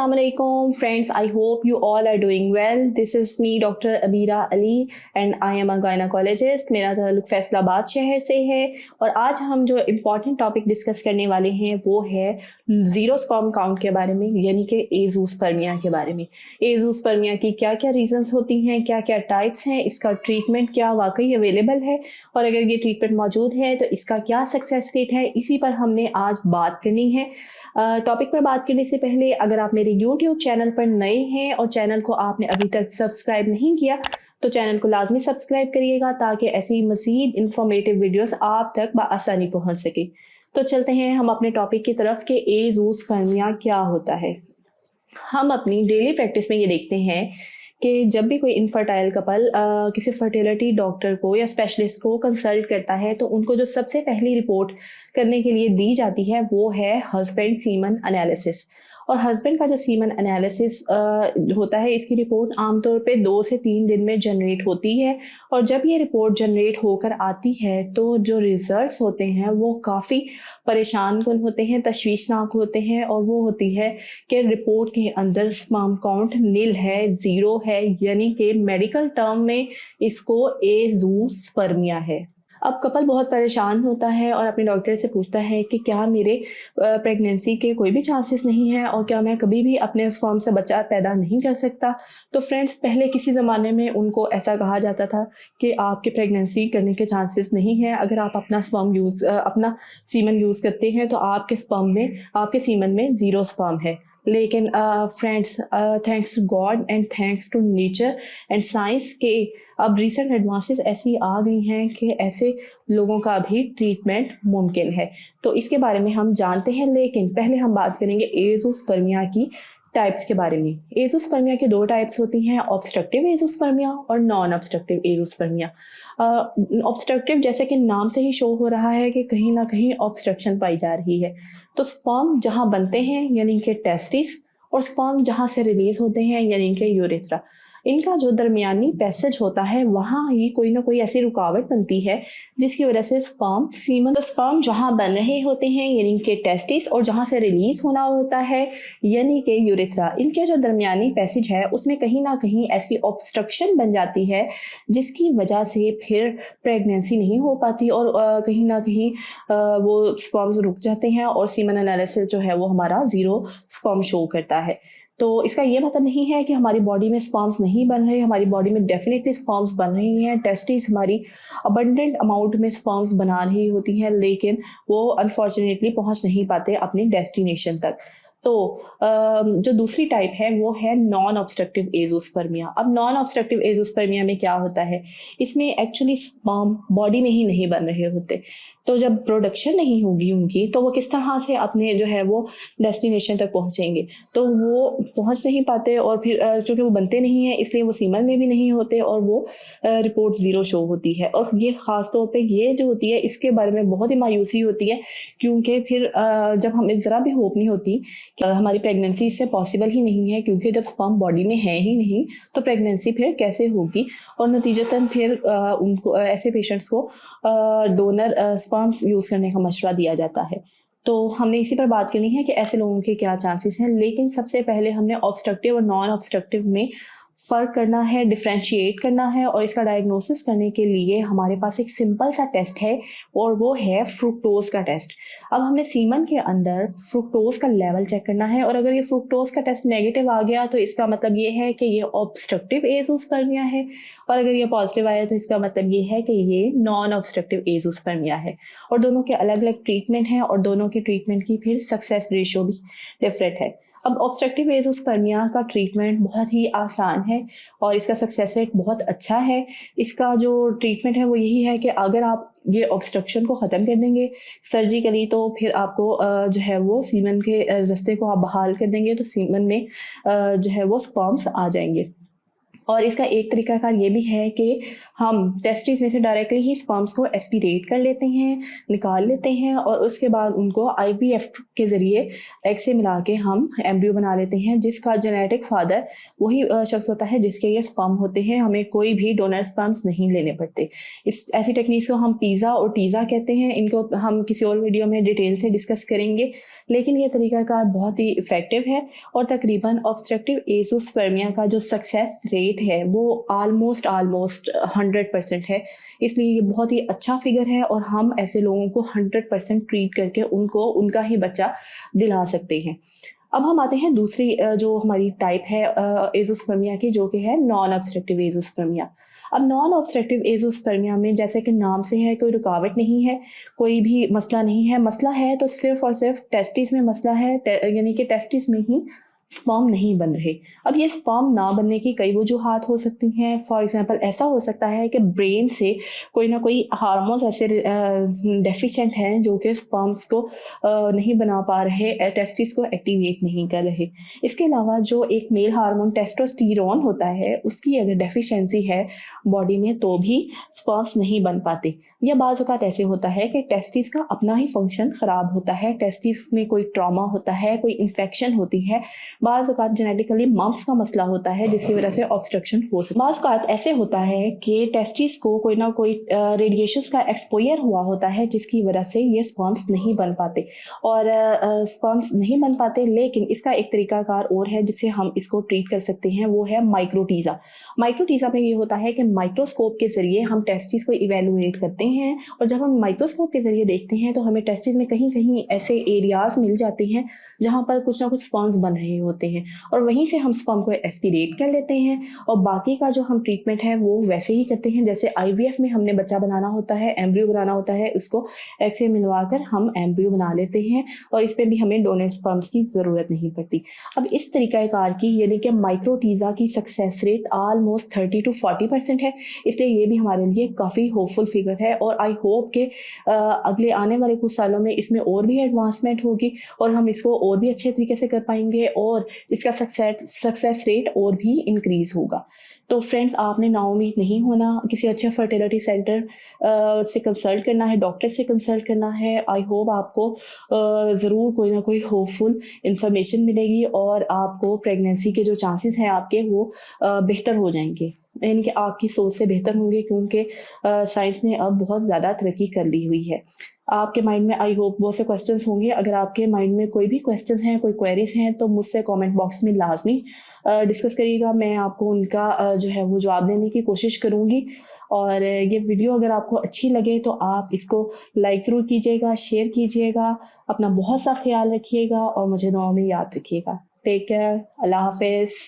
Assalamualaikum friends, I hope you all are doing well. This is me Dr. Amira Ali and I am a gynecologist. मेरा ताल्लुक फैसलाबाद शहर से है और आज हम जो इम्पॉर्टेंट टॉपिक डिस्कस करने वाले हैं वो है ज़ीरो स्पर्म काउंट के बारे में, यानी कि एज़ोस्पर्मिया के बारे में। एज़ोस्पर्मिया की क्या क्या रीजंस होती हैं, क्या क्या टाइप्स हैं, इसका ट्रीटमेंट क्या वाकई अवेलेबल है और अगर ये ट्रीटमेंट मौजूद है तो इसका क्या सक्सेस रेट है, इसी पर हमने आज बात करनी है। टॉपिक पर बात करने से पहले अगर आप मेरे YouTube चैनल पर नए हैं और चैनल को आपने अभी तक सब्सक्राइब नहीं किया तो चैनल को लाजमी सब्सक्राइब करिएगा ताकि ऐसी मज़ीद इंफॉर्मेटिव वीडियोस आप तक बआसानी पहुंच सके। तो चलते हैं हम अपने टॉपिक की तरफ कि एज़ोस्पर्मिया क्या होता है। हम अपनी डेली प्रैक्टिस में ये देखते हैं कि जब भी कोई इनफर्टाइल कपल किसी फर्टिलिटी डॉक्टर को या स्पेशलिस्ट को कंसल्ट करता है तो उनको जो सबसे पहली रिपोर्ट करने के लिए दी जाती है वो है हस्बैंड सीमन एनालिसिस। और हस्बैंड का जो सीमन एनालिसिस होता है, इसकी रिपोर्ट आमतौर पे 2 से 3 दिन में जनरेट होती है और जब ये रिपोर्ट जनरेट होकर आती है तो जो रिजल्ट्स होते हैं वो काफ़ी परेशान कुन होते हैं, तशवीशनाक होते हैं और वो होती है कि रिपोर्ट के अंदर स्पर्म काउंट नील है, ज़ीरो है, यानी कि मेडिकल टर्म में इसको एज़ोस्पर्मिया है। अब कपल बहुत परेशान होता है और अपने डॉक्टर से पूछता है कि क्या मेरे प्रेगनेंसी के कोई भी चांसेस नहीं है और क्या मैं कभी भी अपने स्पर्म से बच्चा पैदा नहीं कर सकता। तो फ्रेंड्स, पहले किसी ज़माने में उनको ऐसा कहा जाता था कि आपके प्रेगनेंसी करने के चांसेस नहीं हैं, अगर आप अपना सीमन यूज़ करते हैं तो आपके सीमन में ज़ीरो स्पर्म है। लेकिन friends, thanks to God and thanks to nature and science के अब रिसेंट एडवांसेस ऐसी आ गई हैं कि ऐसे लोगों का भी ट्रीटमेंट मुमकिन है। तो इसके बारे में हम जानते हैं, लेकिन पहले हम बात करेंगे एज़ोस्पर्मिया की टाइप्स के बारे में। एज़ोस्पर्मिया के 2 टाइप्स होती हैं, ऑब्स्ट्रक्टिव एज़ोस्पर्मिया और नॉन ऑब्स्ट्रक्टिव एज़ोस्पर्मिया। ऑब्स्ट्रक्टिव जैसे कि नाम से ही शो हो रहा है कि कहीं ना कहीं ऑब्स्ट्रक्शन पाई जा रही है। तो स्पर्म जहां बनते हैं यानी कि टेस्टिस और स्पर्म जहां से रिलीज होते हैं यानी कि यूरेथ्रा, इनका जो दरमियानी पैसेज होता है वहाँ ही कोई ना कोई ऐसी रुकावट बनती है जिसकी वजह से स्पर्म जहाँ बन रहे होते हैं यानी कि टेस्टिस और जहाँ से रिलीज होना होता है यानी कि यूरेथ्रा, इनके जो दरमियानी पैसेज है उसमें कहीं ना कहीं ऐसी ऑब्स्ट्रक्शन बन जाती है जिसकी वजह से फिर प्रेगनेंसी नहीं हो पाती और कहीं ना कहीं वो स्पर्म्स रुक जाते हैं और सीमन एनालिसिस जो है वो हमारा ज़ीरो स्पर्म शो करता है। तो इसका ये मतलब नहीं है कि हमारी बॉडी में स्पर्म्स नहीं बन रहे, हमारी बॉडी में डेफिनेटली स्पर्म्स बन रही हैं। टेस्टिस हमारी अबंडेंट अमाउंट में स्पर्म्स बना रही होती हैं, लेकिन वो अनफॉर्चुनेटली पहुंच नहीं पाते अपनी डेस्टिनेशन तक। तो जो दूसरी टाइप है वो है नॉन ऑब्स्ट्रक्टिव एज़ोस्पर्मिया। अब नॉन ऑब्स्ट्रक्टिव एज़ोस्पर्मिया में क्या होता है, इसमें एक्चुअली स्पर्म बॉडी में ही नहीं बन रहे होते, तो जब प्रोडक्शन नहीं होगी उनकी तो वो किस तरह से अपने जो है वो डेस्टिनेशन तक पहुंचेंगे, तो वो पहुंच नहीं पाते और फिर चूँकि वो बनते नहीं हैं इसलिए वो सीमन में भी नहीं होते और वो रिपोर्ट ज़ीरो शो होती है। और ये ख़ास तौर पे ये जो होती है इसके बारे में बहुत ही मायूसी होती है, क्योंकि फिर जब हमें ज़रा भी होप नहीं होती कि हमारी प्रेगनेंसी इससे पॉसिबल ही नहीं है, क्योंकि जब स्पर्म बॉडी में है ही नहीं तो प्रेगनेंसी फिर कैसे होगी। और नतीजतन फिर उनको ऐसे पेशेंट्स को डोनर स्पर्म्स यूज़ करने का मशवरा दिया जाता है। तो हमने इसी पर बात करनी है कि ऐसे लोगों के क्या चांसेस हैं। लेकिन सबसे पहले हमने ऑब्स्ट्रक्टिव और नॉन ऑब्स्ट्रक्टिव में फ़र्क करना है, डिफ्रेंशिएट करना है और इसका डायग्नोसिस करने के लिए हमारे पास एक सिंपल सा टेस्ट है और वो है फ्रुक्टोज का टेस्ट। अब हमने सीमन के अंदर फ्रुक्टोज का लेवल चेक करना है और अगर ये फ्रुक्टोज का टेस्ट नेगेटिव आ गया तो इसका मतलब ये है कि ये ऑब्स्ट्रक्टिव एज़ोस्पर्मिया है और अगर ये पॉजिटिव आया तो इसका मतलब ये है कि ये नॉन ऑब्स्ट्रक्टिव एज़ोस्पर्मिया है। और दोनों के अलग अलग ट्रीटमेंट हैं और दोनों के ट्रीटमेंट की फिर सक्सेस रेशियो भी डिफरेंट है। अब ऑब्स्ट्रक्टिव एज़ोस्पर्मिया का ट्रीटमेंट बहुत ही आसान है और इसका सक्सेस रेट बहुत अच्छा है। इसका जो ट्रीटमेंट है वो यही है कि अगर आप ये ऑब्स्ट्रक्शन को ख़त्म कर देंगे सर्जिकली तो फिर आपको जो है वो सीमन के रास्ते को आप बहाल कर देंगे तो सीमन में जो है वो स्पर्म्स आ जाएंगे। और इसका एक तरीकाकार ये भी है कि हम टेस्टिस में से डायरेक्टली ही स्पर्म्स को एस्पिरेट कर लेते हैं, निकाल लेते हैं और उसके बाद उनको आईवीएफ के ज़रिए एग से मिला के हम एम्ब्रियो बना लेते हैं, जिसका जेनेटिक फादर वही शख्स होता है जिसके ये स्पर्म होते हैं। हमें कोई भी डोनर स्पर्म्स नहीं लेने पड़ते। इस ऐसी टेक्निक्स को हम पीज़ा और टीज़ा कहते हैं। इनको हम किसी और वीडियो में डिटेल से डिस्कस करेंगे, लेकिन ये तरीकाकार बहुत ही इफ़ेक्टिव है और तकरीबन ऑब्स्ट्रक्टिव एज़ोस्पर्मिया का जो सक्सेस रेट है वो ऑलमोस्ट 100% है। इसलिए ये बहुत ही अच्छा फिगर है और हम ऐसे लोगों को 100% ट्रीट करके उनको उनका ही बच्चा दिला सकते हैं। अब हम आते हैं दूसरी जो हमारी टाइप है एज़ोस्पर्मिया की, जो कि है नॉन ऑब्स्ट्रक्टिव एज़ोस्पर्मिया। अब नॉन ऑब्स्ट्रक्टिव एज़ोस्पर्मिया में जैसे कि नाम से है, कोई रुकावट नहीं है, कोई भी मसला नहीं है। मसला है तो सिर्फ और सिर्फ टेस्टिस में मसला है, यानी कि टेस्टिस में ही स्पर्म नहीं बन रहे। अब ये स्पर्म ना बनने की कई वजूहात हो सकती हैं। फॉर एग्जांपल ऐसा हो सकता है कि ब्रेन से कोई ना कोई हार्मोन्स ऐसे डेफिशिएंट हैं जो कि स्पर्म्स को नहीं बना पा रहे, टेस्टिस को एक्टिवेट नहीं कर रहे। इसके अलावा जो एक मेल हार्मोन टेस्टोस्टेरोन होता है, उसकी अगर डेफिशिएंसी है बॉडी में तो भी स्पर्म्स नहीं बन पाते। या बाज़ औक़ात ऐसे होता है कि टेस्टिस का अपना ही फंक्शन ख़राब होता है, टेस्टिस में कोई ट्रॉमा होता है, कोई इन्फेक्शन होती है, बाज़ औक़ात जेनेटिकली मम्प्स का मसला होता है जिसकी वजह से ऑब्स्ट्रक्शन हो सकता है। बाज़ औक़ात ऐसे होता है कि टेस्टिस को कोई ना कोई रेडिएशंस का एक्सपोजर हुआ होता है जिसकी वजह से ये स्पर्म्स नहीं बन पाते और स्पर्म्स नहीं बन पाते। लेकिन इसका एक तरीकाकार और है जिससे हम इसको ट्रीट कर सकते हैं, वो है माइक्रोटीज़ा। माइक्रोटीज़ा में ये होता है कि माइक्रोस्कोप के ज़रिए हम टेस्टिस को इवेलुएट करते हैं और जब हम माइक्रोस्कोप के ज़रिए देखते हैं तो हमें टेस्टिस में कहीं कहीं ऐसे एरियाज मिल जाते हैं जहाँ पर कुछ ना कुछ स्पर्म्स बन रहे होते हैं और वहीं से हम स्पर्म को एस्पिरेट कर लेते हैं और बाकी का जो हम ट्रीटमेंट है वो वैसे ही करते हैं जैसे आईवीएफ में हमने बच्चा बनाना होता है, एम्ब्रियो बनाना होता है, उसको एग से मिलवाकर हम एम्ब्रियो बना लेते हैं और इस पर भी हमें डोनर स्पर्म्स की ज़रूरत नहीं पड़ती। अब इस तरीक़ाकार की यानी कि माइक्रोटीज़ा की सक्सेस रेट ऑलमोस्ट 30 to 40% है, इसलिए ये भी हमारे लिए काफ़ी होपफुल फिगर है और आई होप कि अगले आने वाले कुछ सालों में इसमें और भी एडवांसमेंट होगी और हम इसको और भी अच्छे तरीके से कर पाएंगे और इसका सक्सेस रेट और भी इंक्रीज़ होगा। तो फ्रेंड्स, आपने नाउम्मीद नहीं होना, किसी अच्छे फर्टिलिटी सेंटर से कंसल्ट करना है, डॉक्टर से कंसल्ट करना है। आई होप आपको ज़रूर कोई ना कोई होपफुल इंफॉर्मेशन मिलेगी और आपको प्रेगनेंसी के जो चांसेस हैं आपके वो बेहतर हो जाएंगे, यानी कि आपकी सोच से बेहतर होंगे, क्योंकि साइंस ने अब बहुत ज़्यादा तरक्की कर ली हुई है। आपके माइंड में आई होप बहुत से क्वेश्चंस होंगे। अगर आपके माइंड में कोई भी क्वेश्चन हैं, कोई क्वेरीज हैं तो मुझसे कमेंट बॉक्स में लाजमी डिस्कस करिएगा। मैं आपको उनका जो है वो जवाब देने की कोशिश करूँगी। और ये वीडियो अगर आपको अच्छी लगे तो आप इसको लाइक ज़रूर कीजिएगा, शेयर कीजिएगा। अपना बहुत सा ख्याल रखिएगा और मुझे दुआ में याद रखिएगा। Take care. अल्लाह हाफिज़।